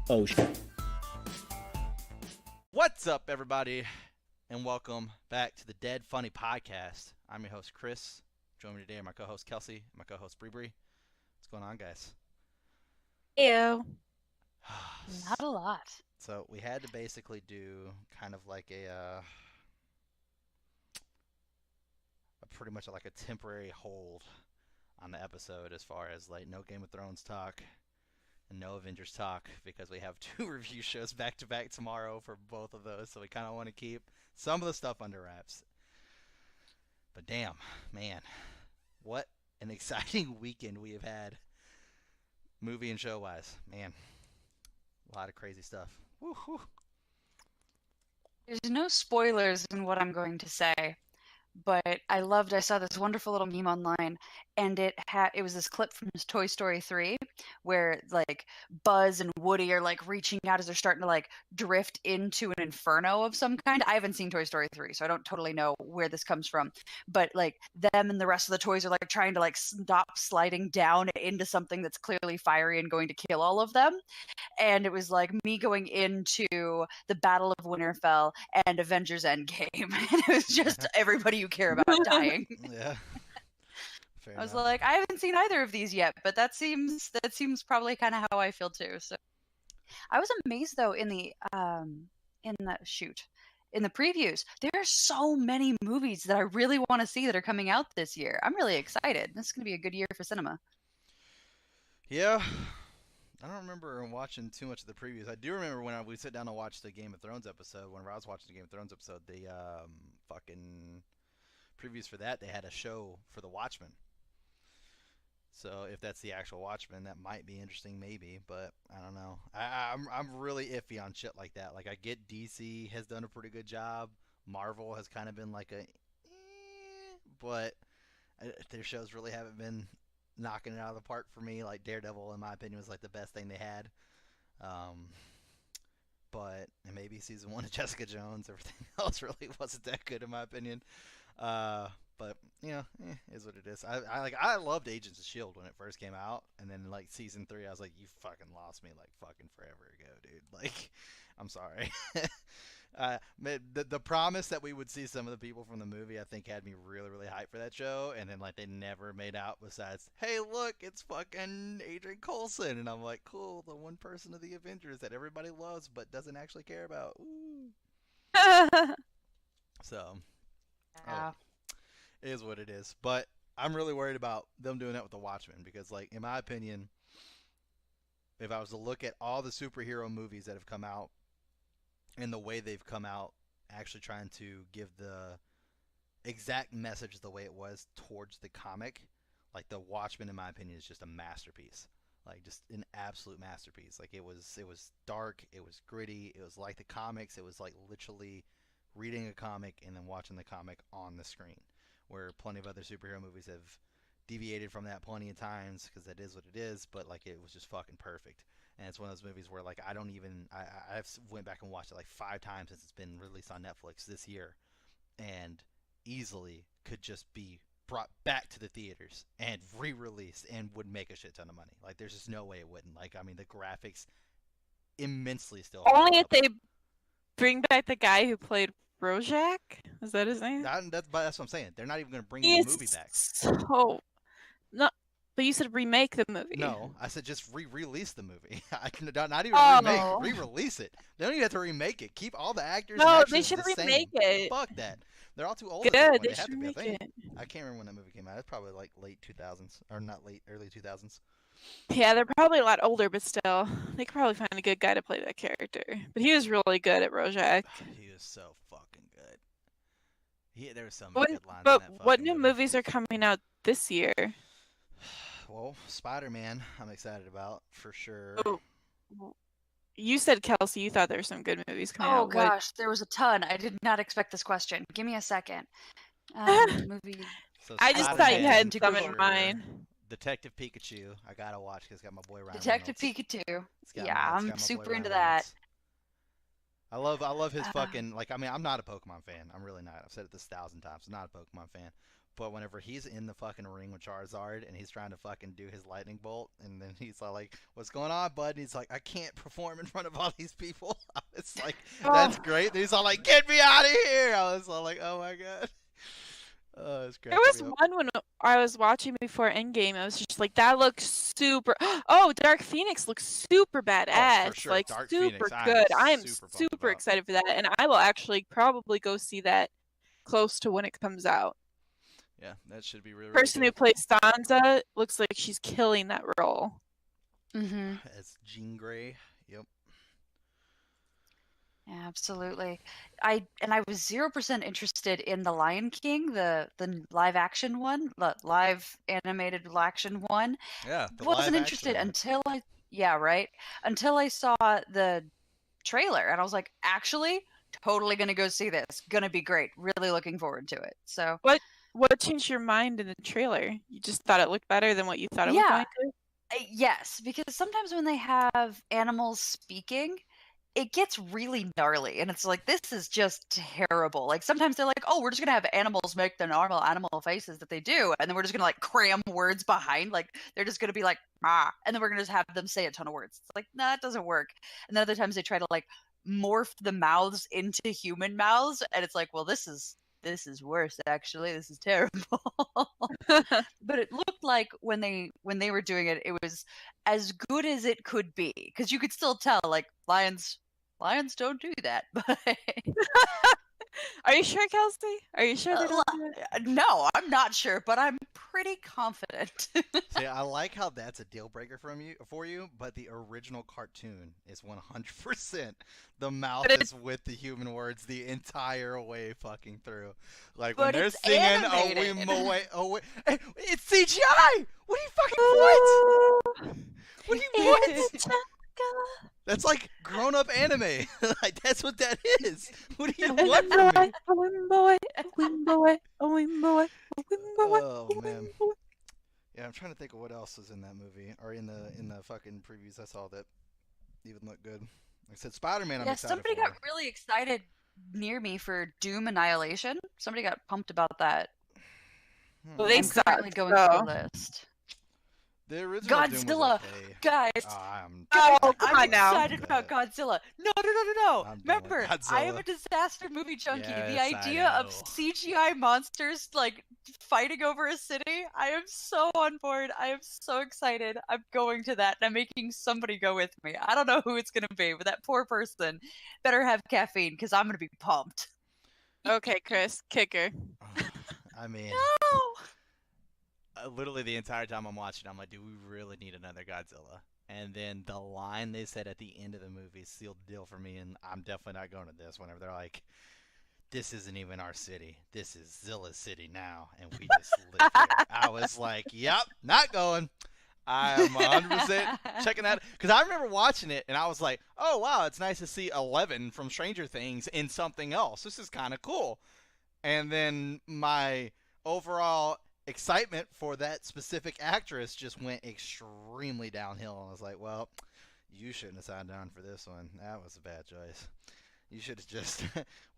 Oh, shit. What's up, everybody, and welcome back to the Dead Funny Podcast. I'm your host, Chris. Joining me today are my co-host, Kelsey, and my co-host, Bree. What's going on, guys? Ew. Not a lot. So we had to basically do kind of like a pretty much like a temporary hold on the episode as far as like no Game of Thrones talk and no Avengers talk because we have two review shows back to back tomorrow for both of those, so we kind of want to keep some of the stuff under wraps. But damn, man, what an exciting weekend we have had, movie and show wise. Man, a lot of crazy stuff. Woo-hoo. There's no spoilers in what I'm going to say, but I saw this wonderful little meme online, and it was this clip from Toy Story 3 where like Buzz and Woody are like reaching out as they're starting to like drift into an inferno of some kind. I haven't seen Toy Story 3, so I don't totally know where this comes from, but like them and the rest of the toys are like trying to like stop sliding down into something that's clearly fiery and going to kill all of them. And it was like me going into the Battle of Winterfell and Avengers Endgame. And it was just everybody you care about dying. Yeah. Fair I was enough. like, I haven't seen either of these yet, but that seems probably kind of how I feel too. So I was amazed though in the previews. There are so many movies that I really want to see that are coming out this year. I'm really excited. This is going to be a good year for cinema. Yeah. I don't remember watching too much of the previews. I do remember when we sit down to watch the Game of Thrones episode. Whenever I was watching the Game of Thrones episode, the fucking previews for that, they had a show for the Watchmen. So if that's the actual Watchmen, that might be interesting, maybe. But I don't know. I'm really iffy on shit like that. Like I get DC has done a pretty good job. Marvel has kind of been like but their shows really haven't been knocking it out of the park for me. Like Daredevil, in my opinion, was like the best thing they had. But and maybe season 1 of Jessica Jones. Everything else really wasn't that good, in my opinion. But you know, is what it is. I loved Agents of Shield when it first came out, and then like season 3, I was like, you fucking lost me like fucking forever ago, dude. Like, I'm sorry. The promise that we would see some of the people from the movie, I think, had me really, really hyped for that show, and then like they never made out besides, hey, look, it's fucking Adrian Coulson, and I'm like, cool, the one person of the Avengers that everybody loves but doesn't actually care about. Ooh. So, Yeah. it is what it is. But I'm really worried about them doing that with the Watchmen because, like, in my opinion, if I was to look at all the superhero movies that have come out and the way they've come out, actually trying to give the exact message the way it was towards the comic, like the Watchmen, in my opinion, is just a masterpiece. Like just an absolute masterpiece. Like it was dark, it was gritty, it was like the comics. It was like literally reading a comic and then watching the comic on the screen. Where plenty of other superhero movies have deviated from that plenty of times because that is what it is. But like it was just fucking perfect. And it's one of those movies where like I've went back and watched it like 5 times since it's been released on Netflix this year, and easily could just be brought back to the theaters and re-released and would make a shit ton of money. Like there's just no way it wouldn't. Like I mean the graphics immensely still hold Only if up. they bring back the guy who played Rojak. Is that his name? That's what I'm saying. They're not even going to bring the movie back. So no, but you said remake the movie. No, I said just re-release the movie. I can not even remake, re-release it. They don't even have to remake it. Keep all the actors. No, and they should the remake same. it. Fuck that. They're all too old. Good, at this point. they Have should to be, remake I think. it. I can't remember when that movie came out. It's probably like late 2000s or not late, early 2000s. Yeah, they're probably a lot older, but still, they could probably find a good guy to play that character. But he was really good at Rojak. He was so fucking good. There was some But good lines in that what fucking new movie. movies are coming out this year? Well, Spider-Man, I'm excited about for sure. Oh, you said, Kelsey, you thought there were some good movies coming out. Oh gosh, there was a ton. I did not expect this question. Give me a second. Movie. So I just thought you had some in Sure. mind. Detective Pikachu. I gotta watch because it's got my boy Ryan Detective Reynolds. Pikachu. It's got Yeah, it's I'm got my boy super Ryan into Reynolds. that. I love his fucking like. I mean, I'm not a Pokemon fan. I'm really not. I've said it this 1,000 times. I'm not a Pokemon fan, But whenever he's in the fucking ring with Charizard and he's trying to fucking do his lightning bolt, and then he's like, "What's going on, bud?" And he's like, "I can't perform in front of all these people." It's like, that's great. And he's all like, "Get me out of here!" I was all like, "Oh my god." It's great. There was one when I was watching before Endgame. I was just like, that looks super. Oh, Dark Phoenix looks super badass. for sure. Like Dark super Phoenix, good. I am super pumped super about. excited for that, and I will actually probably go see that close to when it comes out. Yeah, that should be really, Person really who plays Sansa looks like she's killing that role. Mm-hmm. As Jean Grey. Yep. Yeah, absolutely. I was 0% interested in the Lion King, the live action one, the live animated action one. Yeah, the Wasn't live interested action until until I saw the trailer, and I was like, actually, totally gonna go see this. Gonna be great. Really looking forward to it. So What changed your mind in the trailer? You just thought it looked better than what you thought it was yeah, going to? yes, because sometimes when they have animals speaking, it gets really gnarly, and it's like, this is just terrible. Like, sometimes they're like, oh, we're just gonna have animals make the normal animal faces that they do, and then we're just gonna like cram words behind, like they're just gonna be like, ah, and then we're gonna just have them say a ton of words. It's like, nah, that doesn't work. And then other times they try to like morph the mouths into human mouths, and it's like, well, this is worse, actually. This is terrible. But it looked like when they were doing it, it was as good as it could be, because you could still tell, like, lions don't do that. But Are you sure, Kelsey? Are you sure they don't do it? no, I'm not sure, but I'm pretty confident. See, I like how that's a deal breaker for you, but the original cartoon is 100%. The mouth But is with the human words the entire way fucking through. Like But when they're it's singing, animated. "Oh, wait, oh, wait." Hey, it's CGI! What do you fucking what? What do you what? That's like grown-up anime. Like, that's what that is. What do you want from me? Oh man. Yeah, I'm trying to think of what else was in that movie or in the fucking previews I saw that even looked good. Like I said, Spider-Man. I'm Yeah, excited somebody for. got really excited near me for Doom Annihilation. Somebody got pumped about that. Well, they I'm currently sucked, going so. through the list. The original Doom was Godzilla, okay. guys. I'm Oh, come I'm on now. excited about Godzilla. No. I'm done with Remember, I am Godzilla. a disaster movie junkie. The Yes, I idea of know. CGI monsters like fighting over a city, I am so on board. I am so excited. I'm going to that, and I'm making somebody go with me. I don't know who it's going to be, but that poor person better have caffeine, because I'm going to be pumped. Okay, Chris, kicker. I mean, No! literally the entire time I'm watching, I'm like, do we really need another Godzilla? And then the line they said at the end of the movie sealed the deal for me, and I'm definitely not going to this. Whenever they're like, "This isn't even our city. This is Zilla's city now, and we just live here." I was like, "Yep, not going." I am 100% checking that, because I remember watching it and I was like, "Oh wow, it's nice to see Eleven from Stranger Things in something else. This is kind of cool." And then my overall excitement for that specific actress just went extremely downhill. I was like, "Well, you shouldn't have signed on for this one. That was a bad choice. You should have just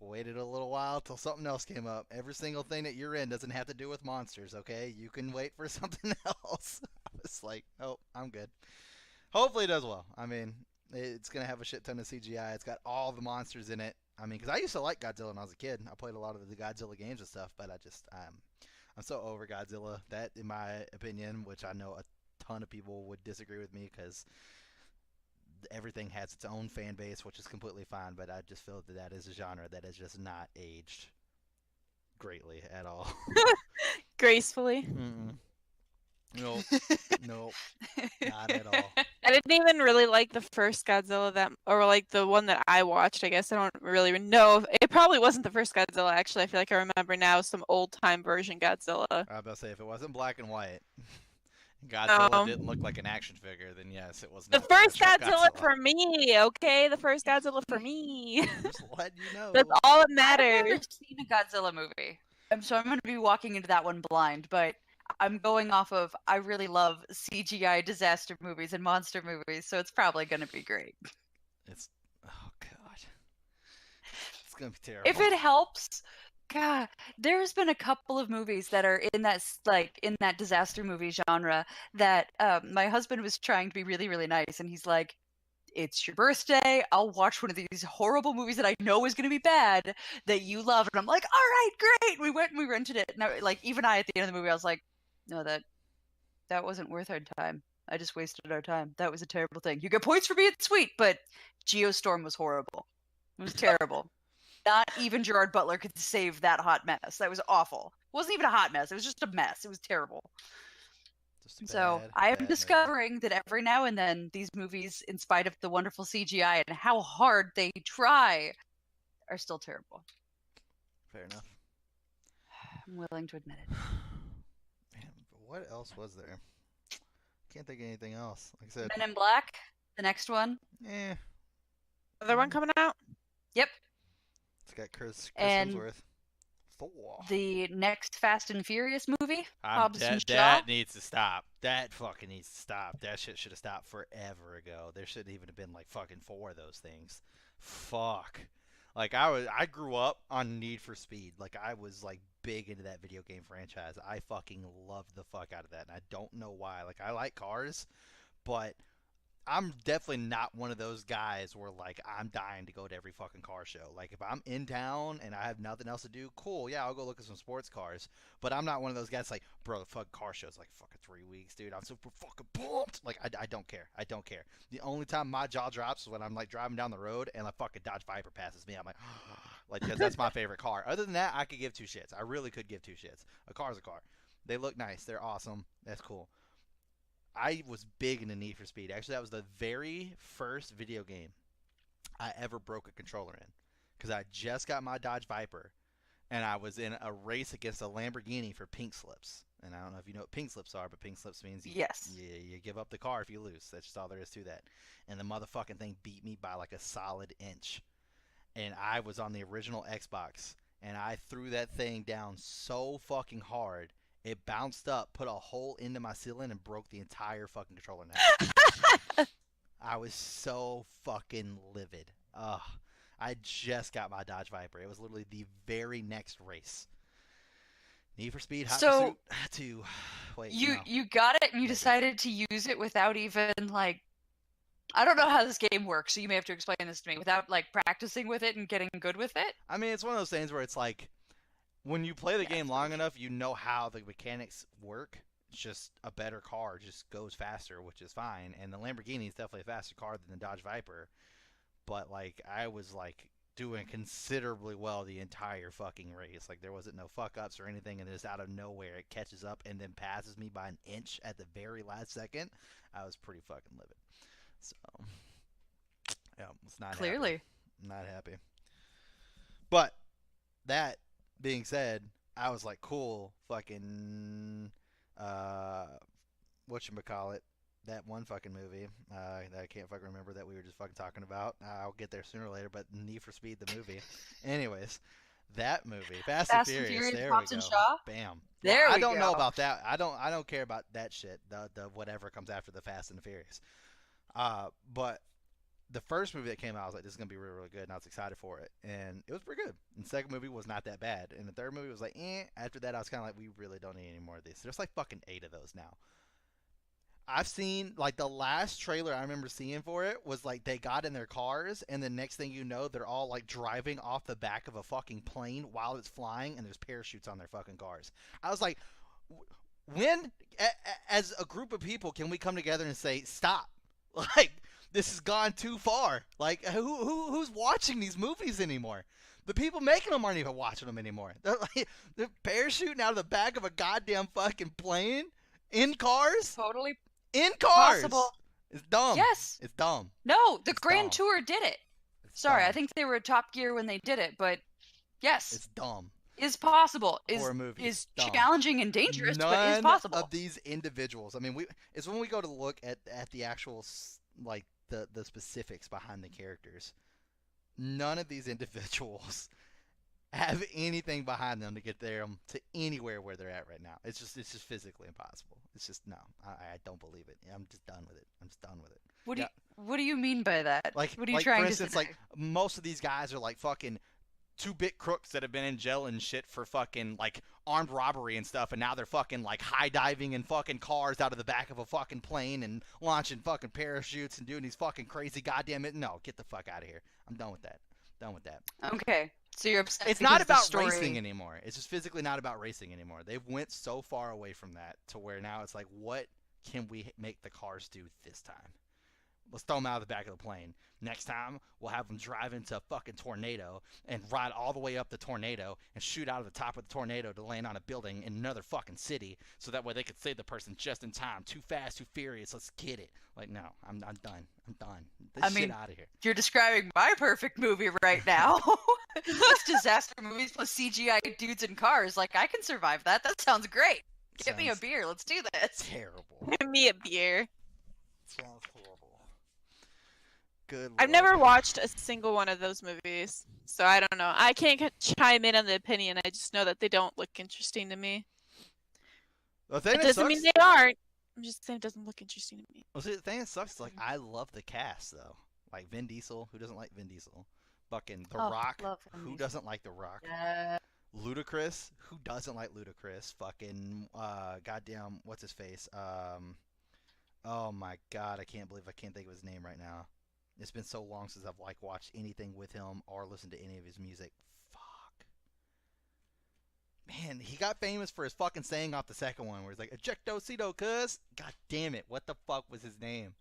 waited a little while till something else came up. Every single thing that you're in doesn't have to do with monsters, okay? You can wait for something else." I was like, "Oh, I'm good." Hopefully it does well. I mean, it's going to have a shit ton of CGI. It's got all the monsters in it. I mean, because I used to like Godzilla when I was a kid. I played a lot of the Godzilla games and stuff, but I'm so over Godzilla. That, in my opinion, which I know a ton of people would disagree with me, because everything has its own fan base, which is completely fine, but I just feel that is a genre that has just not aged greatly at all. Gracefully. Nope. Nope. Not at all. I didn't even really like the first Godzilla or like the one that I watched. I guess I don't really know. It probably wasn't the first Godzilla, actually. I feel like I remember now some old-time version Godzilla. I was about to say, if it wasn't black and white, Godzilla didn't look like an action figure, then yes, it was The not first actual Godzilla for me, okay? The first Godzilla for me. Just letting you know. That's all that I've never matters. seen a Godzilla movie, so I'm going to be walking into that one blind, but I'm going off of, I really love CGI disaster movies and monster movies, so it's probably going to be great. It's, oh god, it's gonna be terrible. If it helps, God, there's been a couple of movies that are in that in that disaster movie genre that my husband was trying to be really, really nice, and he's like, "It's your birthday. I'll watch one of these horrible movies that I know is going to be bad that you love." And I'm like, "All right, great." We went and we rented it. And even I, at the end of the movie, I was like, "No, that wasn't worth our time. I just wasted our time. That was a terrible thing. You get points for being sweet, but Geostorm was horrible. It was terrible. Not even Gerard Butler could save that hot mess. That was awful. It wasn't even a hot mess. It was just a mess. It was terrible." So I am discovering that every now and then these movies, in spite of the wonderful CGI and how hard they try, are still terrible. Fair enough. I'm willing to admit it. Man, what else was there? Can't think of anything else. Like I said, Men in Black, the next one. Yeah. Other one coming out? Yep. It's got Chris And Hemsworth. Thor. The next Fast and Furious movie, Hobbs and Shaw. That needs to stop. That fucking needs to stop. That shit should have stopped forever ago. There shouldn't even have been like fucking 4 of those things. Fuck. Like I grew up on Need for Speed. Like I was like big into that video game franchise. I fucking loved the fuck out of that, and I don't know why. Like I like cars, but I'm definitely not one of those guys where like I'm dying to go to every fucking car show. Like if I'm in town and I have nothing else to do, cool, yeah, I'll go look at some sports cars. But I'm not one of those guys like, bro, the fuck car show's like fucking 3 weeks, dude. I'm super fucking pumped. Like I don't care. I don't care. The only time my jaw drops is when I'm like driving down the road and a fucking Dodge Viper passes me. I'm like because that's my favorite car. Other than that, I could give 2 shits. I really could give 2 shits. A car's a car. They look nice. They're awesome. That's cool. I was big into Need for Speed. Actually, that was the very first video game I ever broke a controller in. Because I just got my Dodge Viper, and I was in a race against a Lamborghini for pink slips. And I don't know if you know what pink slips are, but pink slips means you give up the car if you lose. That's just all there is to that. And the motherfucking thing beat me by like a solid inch. And I was on the original Xbox, and I threw that thing down so fucking hard. It bounced up, put a hole into my ceiling, and broke the entire fucking controller in half. I was so fucking livid. I just got my Dodge Viper. It was literally the very next race. Need for Speed, Hot Pursuit 2. Wait, you got it, and you decided to use it without even like. I don't know how this game works, so you may have to explain this to me. Without like practicing with it and getting good with it. I mean, it's one of those things where it's like, when you play the game long enough, you know how the mechanics work. It's just a better car just goes faster, which is fine. And the Lamborghini is definitely a faster car than the Dodge Viper. But like I was like doing considerably well the entire fucking race. Like there wasn't no fuck ups or anything, and just out of nowhere it catches up and then passes me by an inch at the very last second. I was pretty fucking livid. So yeah, it's not clearly happy. Not happy. But that being said, I was like, cool, fucking, whatchamacallit, that one fucking movie that I can't fucking remember that we were just fucking talking about. I'll get there sooner or later, but Need for Speed, the movie. Anyways, that movie, Fast and Furious, there Hobbs we go. and Shaw? Bam. There we I don't go. know about that. I don't care about that shit, the whatever comes after the Fast and the Furious. But the first movie that came out, I was like, this is going to be really, really good, and I was excited for it. And it was pretty good. And the second movie was not that bad. And the third movie was like, eh. After that, I was kind of like, we really don't need any more of these. There's like fucking 8 of those now. I've seen, like, the last trailer I remember seeing for it was, like, they got in their cars, and the next thing you know, they're all, like, driving off the back of a fucking plane while it's flying, and there's parachutes on their fucking cars. I was like, when, as a group of people, can we come together and say, stop? Like, this has gone too far. Like, who's watching these movies anymore? The people making them aren't even watching them anymore. They're parachuting out of the back of a goddamn fucking plane in cars. Totally in cars. Possible. It's dumb. Yes. It's dumb. No, the It's Grand dumb. Tour did it. It's Sorry, dumb. I think they were Top Gear when they did it, but yes, It's dumb. is possible. For a movie, Is dumb. challenging and dangerous, None but is possible. of these individuals. I mean, it's when we go to look at the actual like the specifics behind the characters. None of these individuals have anything behind them to get them to anywhere where they're at right now. It's just physically impossible. It's just no. I don't believe it. I'm just done with it. I'm just done with it. What do you mean by that? Like, what are you like trying for instance, to say? like most of these guys are like fucking two-bit crooks that have been in jail and shit for fucking like armed robbery and stuff, and now they're fucking like high diving in fucking cars out of the back of a fucking plane and launching fucking parachutes and doing these fucking crazy goddamn it. No, get the fuck out of here. I'm done with that. Done with that. Okay, so you're upset. It's because not the about story... racing anymore. It's just physically not about racing anymore. They've went so far away from that to where now it's like, what can we make the cars do this time? Let's throw them out of the back of the plane. Next time, we'll have them drive into a fucking tornado and ride all the way up the tornado and shoot out of the top of the tornado to land on a building in another fucking city so that way they could save the person just in time. Too fast, too furious. Let's get it. Like, no, I'm done. I'm done. This shit out of here. You're describing my perfect movie right now. It's disaster movies plus CGI dudes in cars. Like, I can survive that. That sounds great. Get me a beer. Let's do this. Terrible. Give me a beer. Sounds horrible. Good I've Lord. never watched a single one of those movies, so I don't know. I can't chime in on the opinion. I just know that they don't look interesting to me. The thing It that doesn't mean sucks- they aren't. I'm just saying it doesn't look interesting to me. Well, see, the thing that sucks is, like, I love the cast, though. Like, Vin Diesel, who doesn't like Vin Diesel? Fucking The Rock, love Vin who Diesel. doesn't like The Rock? Ludacris, who doesn't like Ludacris? Fucking, goddamn, what's his face? Oh my god, I can't believe I can't think of his name right now. It's been so long since I've, like, watched anything with him or listened to any of his music. Fuck. Man, he got famous for his fucking saying off the second one where he's like, Ejectocito, cuz. God damn it, what the fuck was his name?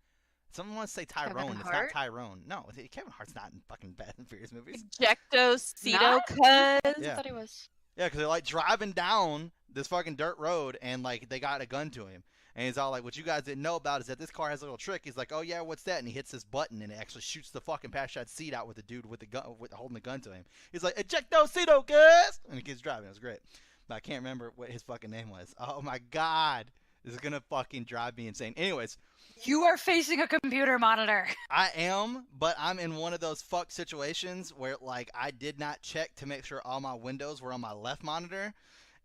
Someone wants to say Tyrone. It's not Tyrone. No, Kevin Hart's not in fucking Bad and Furious movies. Ejectocito, Not? cuz. I Yeah. thought he was. Yeah, because they're like driving down this fucking dirt road and like they got a gun to him. And he's all like, what you guys didn't know about is that this car has a little trick. He's like, oh yeah, what's that? And he hits this button and it actually shoots the fucking passenger seat out with the dude with the gun, holding the gun to him. He's like, Ejectocito, cuz! And he keeps driving. It was great. But I can't remember what his fucking name was. Oh my god. This is gonna fucking drive me insane. Anyways, You are facing a computer monitor. I am, but I'm in one of those fuck situations where like I did not check to make sure all my windows were on my left monitor,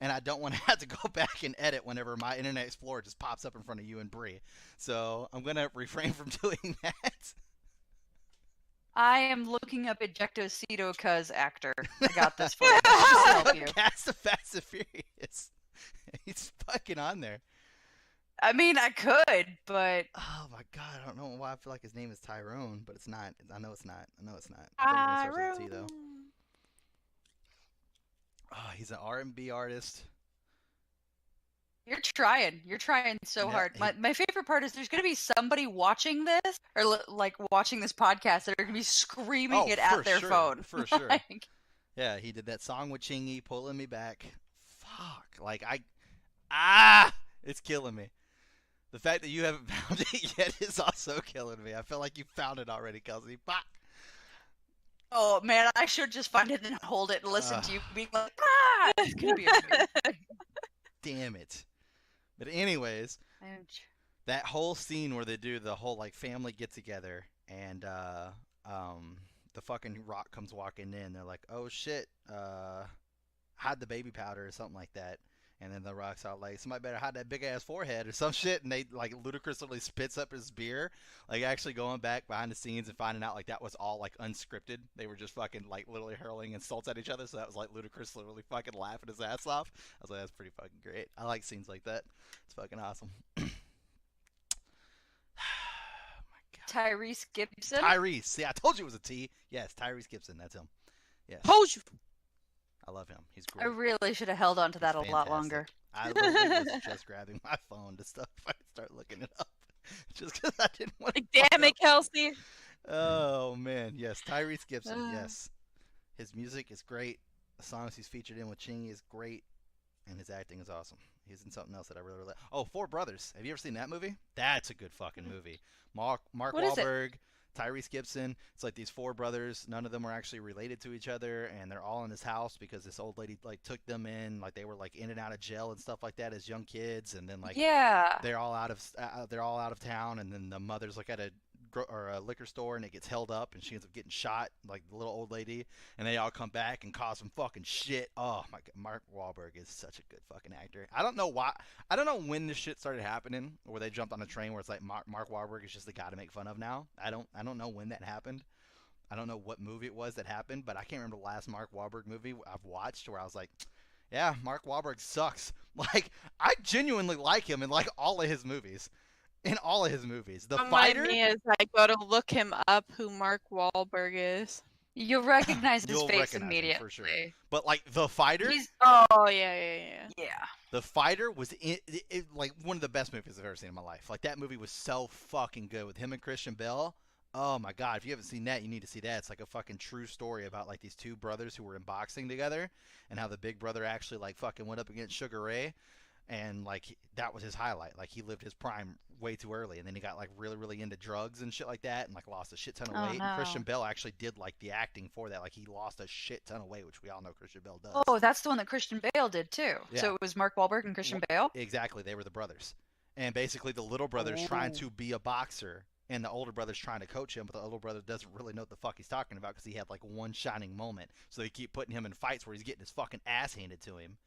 and I don't want to have to go back and edit whenever my Internet Explorer just pops up in front of you and Bree. So I'm gonna refrain from doing that. I am looking up Ejectocito cuz actor. I got this for you. Just to help you. Cast of Fast and Furious. He's fucking on there. I mean, I could, but Oh my god, I don't know why I feel like his name is Tyrone, but it's not. I know it's not. I know it's not. I think his name starts with a T, though. Oh, he's an R&B artist. you're trying. You're trying so Yeah, hard. My favorite part is there's going to be somebody watching this or like watching this podcast that are going to be screaming it for at their sure, phone. for sure. Like, Yeah, he did that song with Chingy, Pulling Me Back. Fuck. Like, it's killing me. The fact that you haven't found it yet is also killing me. I feel like you found it already, Kelsey. Fuck. oh man, I should just find it and hold it and listen to you being like, it's going to be amazing. Damn it. But anyways, that whole scene where they do the whole, like, family get-together and, the fucking Rock comes walking in. They're like, oh shit, hide the baby powder or something like that. And then the Rock's out like, somebody better hide that big ass forehead or some shit. And they like Ludacris literally spits up his beer, like actually going back behind the scenes and finding out like that was all like unscripted. They were just fucking like literally hurling insults at each other. So that was like Ludacris literally fucking laughing his ass off. I was like, that's pretty fucking great. I like scenes like that. It's fucking awesome. Tyrese Gibson. Tyrese. See, I told you it was a T. Yes, Tyrese Gibson. That's him. Yes. Told you. I love him. He's great. I really should have held on to that a lot Fantastic. longer. I literally was just grabbing my phone to stuff. I start looking it up just because I didn't want to. Like, damn it, Kelsey. Oh man, yes, Tyrese Gibson. Uh. Yes, his music is great. The songs he's featured in with Chingy is great, and his acting is awesome. He's in something else that I really like. Oh, Four Brothers. Have you ever seen that movie? That's a good fucking movie. Mark What is it? Wahlberg, Tyrese Gibson. It's like these four brothers. None of them are actually related to each other, and they're all in this house because this old lady like took them in. Like they were like in and out of jail and stuff like that as young kids, and then like Yeah. they're all out of town, and then the mother's like at a liquor store, and it gets held up, and she ends up getting shot, like the little old lady, and they all come back and cause some fucking shit. Oh my god, Mark Wahlberg is such a good fucking actor. I don't know why. I don't know when this shit started happening, where they jumped on a train where it's like Mark Wahlberg is just the guy to make fun of now. I don't know when that happened, I don't know what movie it was that happened, but I can't remember the last Mark Wahlberg movie I've watched where I was like, yeah, Mark Wahlberg sucks. Like, I genuinely like him in like all of his movies. In all of his movies. The Fighter. Me as I go to look him up who Mark Wahlberg is. You'll recognize his You'll face recognize him immediately. for sure. But like The Fighter. Oh yeah. The Fighter was like one of the best movies I've ever seen in my life. Like that movie was so fucking good with him and Christian Bale. Oh my god, if you haven't seen that, you need to see that. It's like a fucking true story about like these two brothers who were in boxing together and how the big brother actually like fucking went up against Sugar Ray. And like that was his highlight. Like he lived his prime way too early, and then he got like really into drugs and shit like that, and like lost a shit ton of weight. No. And Christian Bale actually did like the acting for that. Like he lost a shit ton of weight, which we all know Christian Bale does. Oh, that's the one that Christian Bale did too. Yeah. So it was Mark Wahlberg and Christian Bale. Exactly, they were the brothers, and basically the little brother's trying to be a boxer, and the older brother's trying to coach him, but the older brother doesn't really know what the fuck he's talking about because he had like one shining moment. So they keep putting him in fights where he's getting his fucking ass handed to him.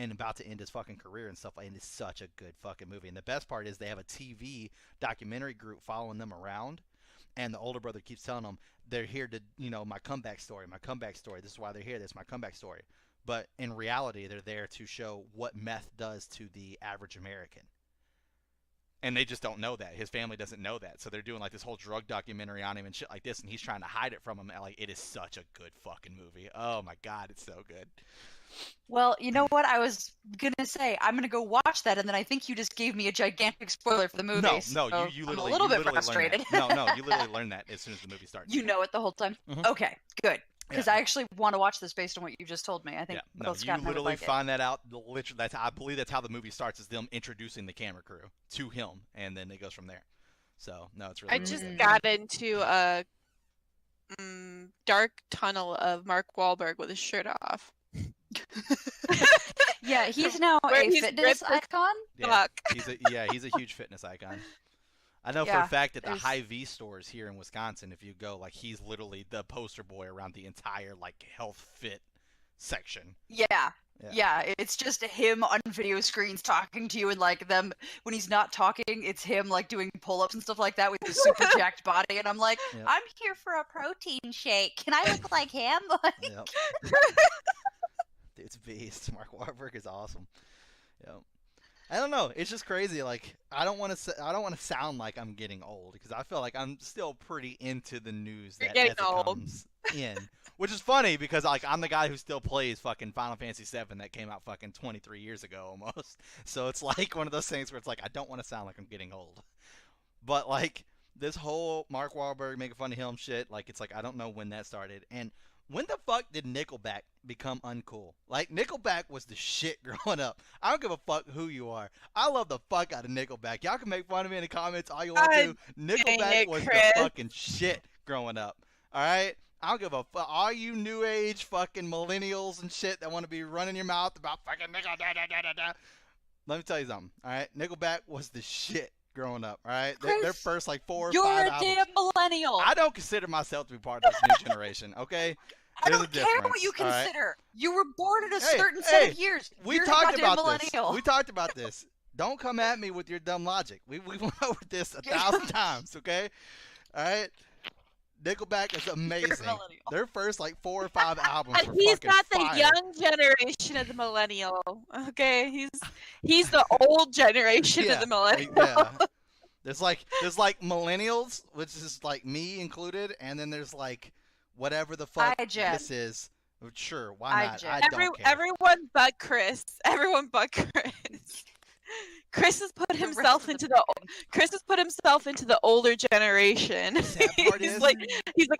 And about to end his fucking career and stuff. And it's such a good fucking movie. And the best part is they have a TV documentary group following them around. And the older brother keeps telling them they're here to, my comeback story. This is why they're here. This is my comeback story. But in reality, they're there to show what meth does to the average American. And they just don't know that. His family doesn't know that. So they're doing like this whole drug documentary on him and shit like this. And he's trying to hide it from him. And like, it is such a good fucking movie. Oh my God, it's so good. Well, you know what? I was going to say, I'm going to go watch that, and then I think you just gave me a gigantic spoiler for the movie. No, so you literally, I'm a little bit literally frustrated. No, you literally learn that as soon as the movie starts. You know it the whole time? Mhm. Okay, good. Because Yeah. I actually want to watch this based on what you just told me. I think No, both Scott you and I would literally like find that out. Literally, I believe that's how the movie starts, is them introducing the camera crew to him, and then it goes from there. So, no, it's really, I really just good. got into a dark tunnel of Mark Wahlberg with his shirt off. Yeah, he's now Where a he's fitness ripped as icon. Yeah, fuck. he's a huge fitness icon. I know for Yeah, a fact that the there's- Hy-Vee stores here in Wisconsin, if you go, like, he's literally the poster boy around the entire, like, health fit section. Yeah. Yeah. Yeah, it's just him on video screens talking to you, and like them when he's not talking, it's him like doing pull-ups and stuff like that with his super jacked body, and I'm like, Yep. I'm here for a protein shake. Can I look like him? Yep. Dude's beast. Mark Wahlberg is awesome. Yep. I don't know. It's just crazy. Like, I don't want to sound like I'm getting old because I feel like I'm still pretty into the news You're that getting as it old. comes in. Which is funny because like I'm the guy who still plays fucking Final Fantasy VII that came out fucking 23 years ago almost. So it's like one of those things where it's like I don't want to sound like I'm getting old. But like this whole Mark Wahlberg making fun of him shit, like it's like I don't know when that started. And when the fuck did Nickelback become uncool? Like, Nickelback was the shit growing up. I don't give a fuck who you are. I love the fuck out of Nickelback. Y'all can make fun of me in the comments all you want to. Nickelback was Chris. the fucking shit growing up. Alright? I don't give a fuck. All you new age fucking millennials and shit that want to be running your mouth about fucking Nickel, da da da da da. Let me tell you something. Alright? Nickelback was the shit growing up. Alright? Their Chris, first, like, 4 or You're 5 a albums. damn millennial. I don't consider myself to be part of this new generation, okay? I There's don't a care what difference, you all right? consider. You were born in a Hey, certain set of hey, years. We You're a talked goddamn about millennial. this. We talked about this. Don't come at me with your dumb logic. We went over this 1,000 times, okay? All right? Nickelback is amazing. millennial. Their first, like, 4 or 5 albums And were he's fucking not the fire. young generation of the millennial. Okay, he's the old generation Yeah, of the millennial. Yeah. There's like millennials, which is like me included, and then there's like whatever the fuck iGen. this is. Sure, why not? iGen. I don't care. Everyone but Chris. Everyone but Chris. Chris has put The rest himself of the into the older generation. Sad part he's is- like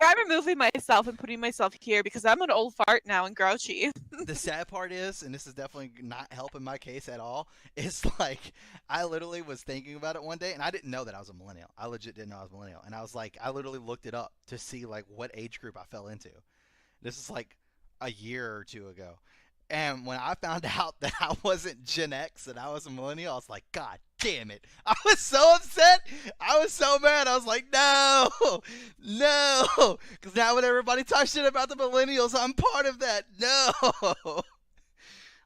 I'm removing myself and putting myself here because I'm an old fart now and grouchy. The sad part is, and this is definitely not helping my case at all, is like I literally was thinking about it one day and I didn't know that I was a millennial. I legit didn't know I was a millennial. And I was like, I literally looked it up to see like what age group I fell into. This is like a year or two ago. And when I found out that I wasn't Gen X and I was a millennial, I was like, God damn it. I was so upset. I was so mad. I was like, no. Because now when everybody talks shit about the millennials, I'm part of that. No.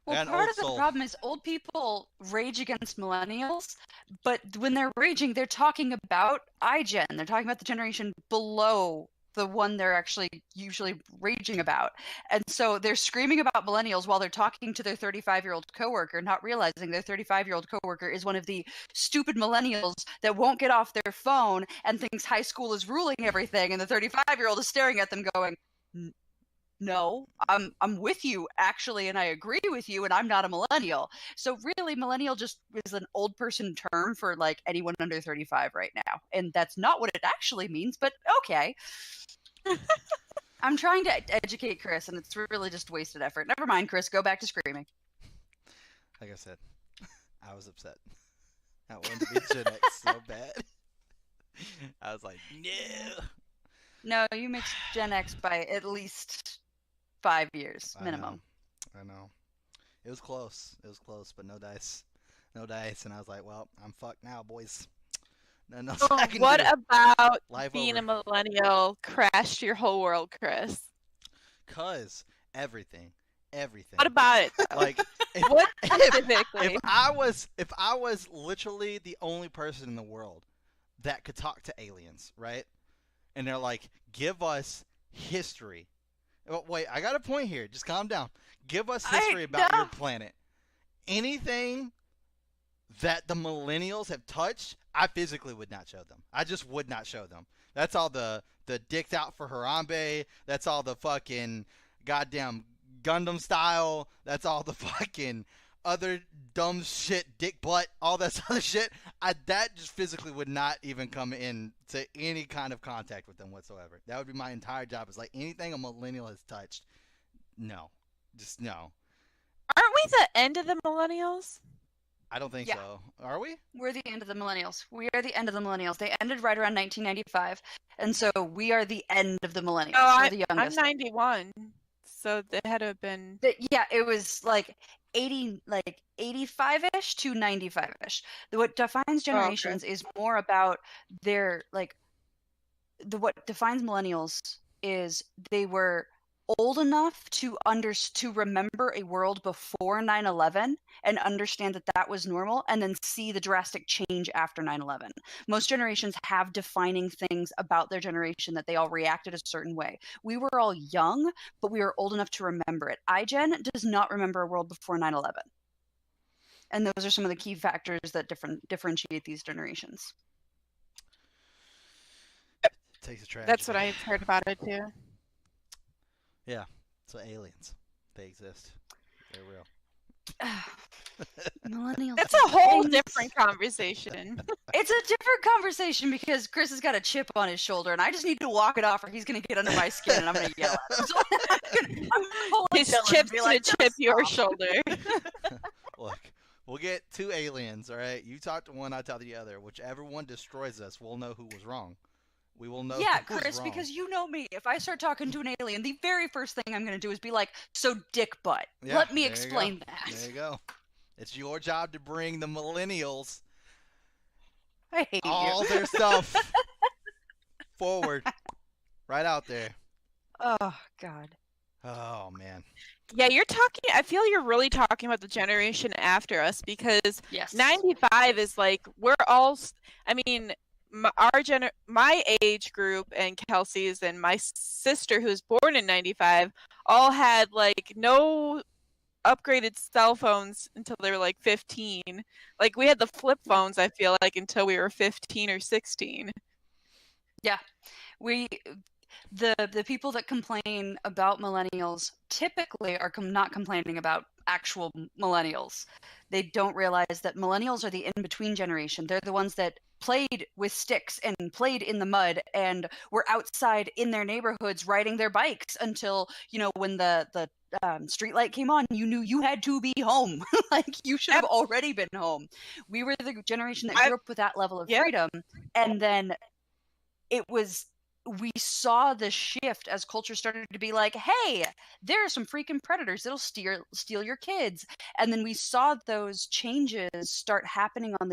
Well, An part old of the soul. problem is old people rage against millennials, but when they're raging, they're talking about iGen. They're talking about the generation below the one they're actually usually raging about. And so they're screaming about millennials while they're talking to their 35-year-old coworker, not realizing their 35-year-old coworker is one of the stupid millennials that won't get off their phone and thinks high school is ruling everything. And the 35-year-old is staring at them going, no, I'm with you actually, and I agree with you, and I'm not a millennial. So really, millennial just is an old person term for like anyone under 35 right now, and that's not what it actually means. But okay, I'm trying to educate Chris, and it's really just wasted effort. Never mind, Chris. Go back to screaming. Like I said, I was upset. I wanted to be Gen X so bad. I was like, no. No, you mixed Gen X by at least 5 years minimum. I know. It was close, but no dice. No dice, and I was like, well, I'm fucked now, boys. Nothing else I can What do. about Life being over. a millennial crashed your whole world, Chris? Cause everything. What about it? Like, What if specifically? I was literally the only person in the world that could talk to aliens, right? And they're like, give us history. Oh, wait, I got a point here. Just calm down. Give us history about your planet. Anything that the millennials have touched, I physically would not show them. I just would not show them. That's all the dicked out for Harambe. That's all the fucking goddamn Gundam style. That's all the fucking other dumb shit, dick butt, all that other shit. That just physically would not even come into any kind of contact with them whatsoever. That would be my entire job. Is like anything a millennial has touched. No, just no. Aren't we the end of the millennials? I don't think Yeah. so. Are we? We're the end of the millennials. We are the end of the millennials. They ended right around 1995, and so we are the end of the millennials. Oh, We're the I'm youngest. 91, so they had to have been. Yeah, it was like 85-ish to 95-ish. What defines generations is more about their what defines millennials is they were old enough to remember a world before 9/11 and understand that was normal, and then see the drastic change after 9/11. Most generations have defining things about their generation that they all reacted a certain way. We were all young, but we were old enough to remember it. iGen does not remember a world before 9/11. And those are some of the key factors that differentiate these generations. Takes a tragedy. That's what I heard about it too. Yeah. So aliens, they exist. They're real. Millennials. That's a whole things. different conversation. It's a different conversation because Chris has got a chip on his shoulder, and I just need to walk it off, or he's going to get under my skin, and I'm going to yell at him. So I'm pulling His Dylan and chip's be gonna like, chip "Just your stop." shoulder. Look, we'll get 2 aliens, all right? You talk to one, I talk to the other. Whichever one destroys us, we'll know who was wrong. We will know Yeah, who was Chris, wrong. because you know me. If I start talking to an alien, the very first thing I'm going to do is be like, so dick butt. Yeah, Let me there you explain go. that. There you go. It's your job to bring the millennials I hate all you. their stuff forward. Right out there. Oh, God. Oh, man. Yeah, I feel you're really talking about the generation after us, because Yes. 95 is like, we're all, I mean, my age group and Kelsey's and my sister, who was born in 95, all had like no upgraded cell phones until they were like 15. Like, we had the flip phones, I feel like, until we were 15 or 16. The people that complain about millennials typically are not complaining about actual millennials. They don't realize that millennials are the in-between generation. They're the ones that played with sticks and played in the mud and were outside in their neighborhoods riding their bikes until, when the street light came on, you knew you had to be home. Like, you should have already been home. We were the generation that grew up with that level of freedom. And then we saw the shift as culture started to be like, hey, there are some freaking predators that'll steal your kids. And then we saw those changes start happening on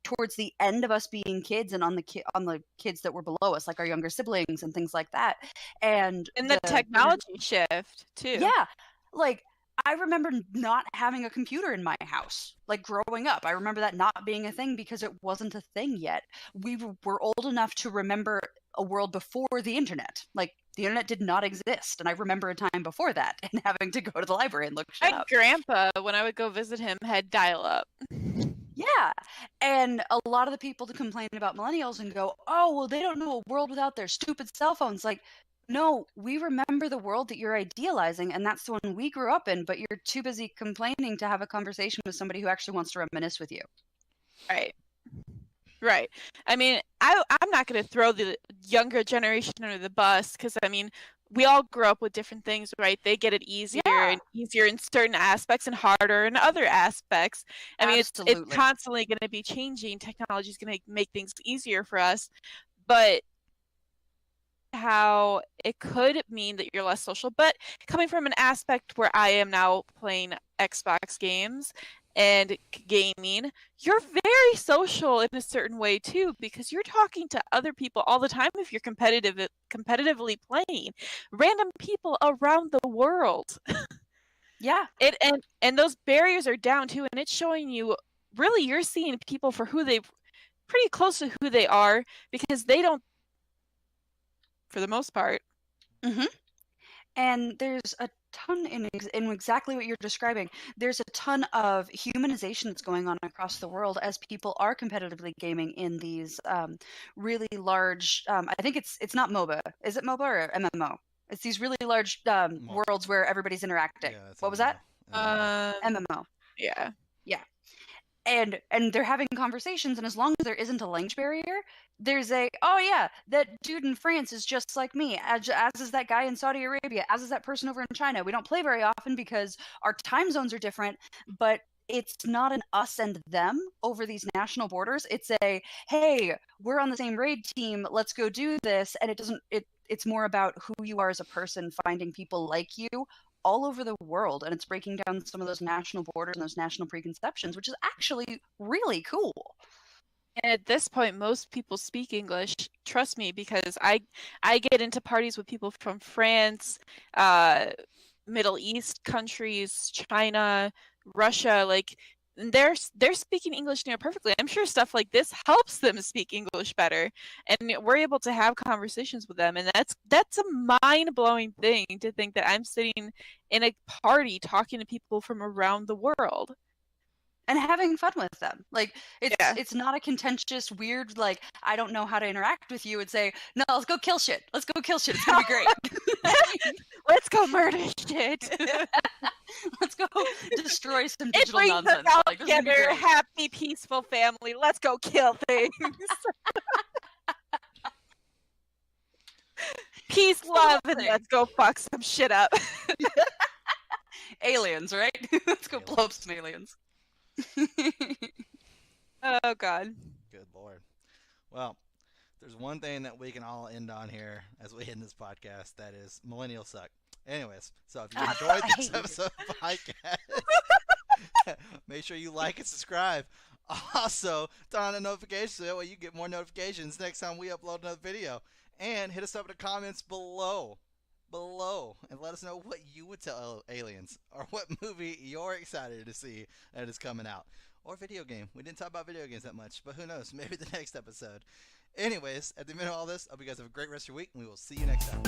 towards the end of us being kids, and on the kids that were below us, like our younger siblings and things like that. And the technology shift too. Yeah. Like, I remember not having a computer in my house, like, growing up. I remember that not being a thing because it wasn't a thing yet. We were old enough to remember a world before the internet. Like, the internet did not exist, and I remember a time before that and having to go to the library and look shit My up. grandpa, when I would go visit him, had dial-up. Yeah, and a lot of the people that complain about millennials and go, oh, well, they don't know a world without their stupid cell phones. Like, no, we remember the world that you're idealizing, and that's the one we grew up in, but you're too busy complaining to have a conversation with somebody who actually wants to reminisce with you. Right. Right. I mean, I'm not going to throw the younger generation under the bus because, I mean, we all grow up with different things, right? They get it easier and easier in certain aspects and harder in other aspects. I mean, it's constantly going to be changing. Technology is going to make things easier for us, but how it could mean that you're less social. But coming from an aspect where I am now playing Xbox games and gaming, you're very social in a certain way too, because you're talking to other people all the time if you're competitively playing random people around the world. Yeah. And those barriers are down too, and it's showing you really you're seeing people for who they pretty close to who they are, because they don't, for the most part. Mm-hmm. And there's a ton in exactly what you're describing. There's a ton of humanization that's going on across the world as people are competitively gaming in these really large. I think it's not MOBA. Is it MOBA or MMO? It's these really large worlds where everybody's interacting. Yeah, what was that? MMO. Yeah. Yeah. And they're having conversations, and as long as there isn't a language barrier, there's oh yeah, that dude in France is just like me, as is that guy in Saudi Arabia, as is that person over in China. We don't play very often because our time zones are different, but it's not an us and them over these national borders. It's hey, we're on the same raid team, let's go do this. And it's more about who you are as a person, finding people like you all over the world, and it's breaking down some of those national borders and those national preconceptions, which is actually really cool. And at this point, most people speak English. Trust me, because I get into parties with people from France, Middle East countries, China, Russia. Like, they're speaking English near perfectly. I'm sure stuff like this helps them speak English better, and we're able to have conversations with them. And that's a mind-blowing thing to think that I'm sitting in a party talking to people from around the world and having fun with them. Like, it's not a contentious, weird, like, I don't know how to interact with you, and say, no, let's go kill shit. Let's go kill shit. It's gonna be great. Let's go murder shit. Let's go destroy some digital nonsense. It brings us all together, happy, peaceful family. Let's go kill things. Peace, love, and let's go fuck some shit up. Aliens, right? Let's go blow up some aliens. Oh God. Good Lord. Well, there's one thing that we can all end on here as we end this podcast, that is millennials suck. Anyways, so if you enjoyed this episode of podcast, make sure you like and subscribe. Also, turn on the notifications so that way you get more notifications next time we upload another video. And hit us up in the comments below, and let us know what you would tell aliens, or what movie you're excited to see that is coming out, or video game. We didn't talk about video games that much, but who knows, maybe the next episode. Anyways, at the end of all this, I hope you guys have a great rest of your week, and we will see you next time.